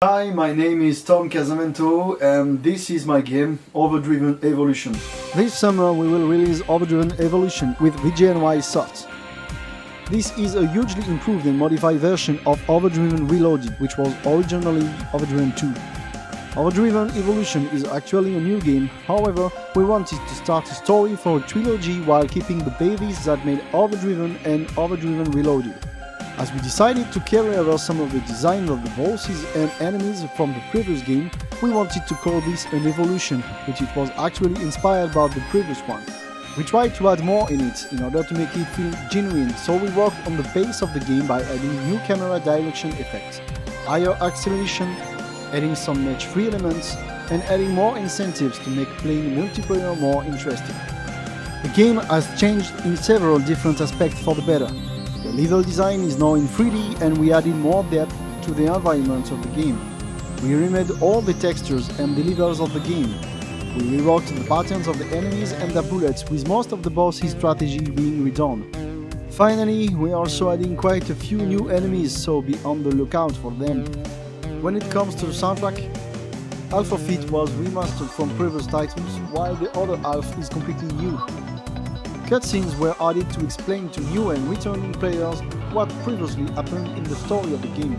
Hi, my name is Tom Casemento and this is my game, Overdriven Evolution. This summer we will release Overdriven Evolution with VGNYsoft. This is a hugely improved and modified version of Overdriven Reloaded, which was originally Overdriven 2. Overdriven Evolution is actually a new game, however, we wanted to start a story for a trilogy while keeping the bases that made Overdriven and Overdriven Reloaded. As we decided to carry over some of the design of the bosses and enemies from the previous game, we wanted to call this an evolution, which it was actually inspired by the previous one. We tried to add more in it in order to make it feel genuine, so we worked on the pace of the game by adding new camera direction effects, higher acceleration, adding some match-free elements, and adding more incentives to make playing multiplayer more interesting. The game has changed in several different aspects for the better. The level design is now in 3D and we added more depth to the environment of the game. We remade all the textures and the levels of the game. We reworked the patterns of the enemies and their bullets, with most of the boss's strategy being redone. Finally, we are also adding quite a few new enemies, so be on the lookout for them. When it comes to the soundtrack, half of it was remastered from previous titles, while the other half is completely new. Cutscenes were added to explain to new and returning players what previously happened in the story of the game.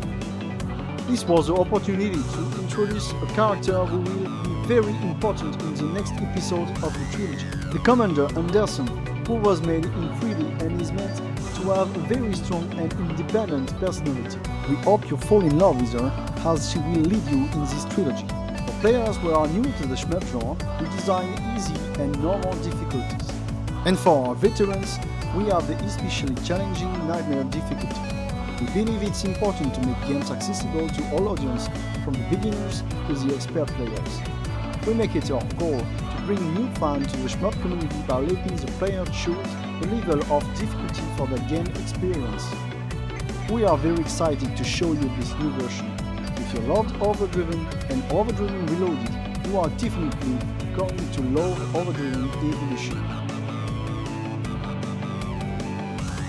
This was the opportunity to introduce a character who will be very important in the next episode of the trilogy. The Commander Anderson, who was made in 3D and is meant to have a very strong and independent personality. We hope you fall in love with her, as she will lead you in this trilogy. For players who are new to the shmup genre, we design easy and normal difficulties. And for our veterans, we have the especially challenging Nightmare difficulty. We believe it's important to make games accessible to all audiences, from the beginners to the expert players. We make it our goal to bring new fans to the shmup community by letting the player choose the level of difficulty for their game experience. We are very excited to show you this new version. If you loved Overdriven and Overdriven Reloaded, you are definitely going to love Overdriven Evolution.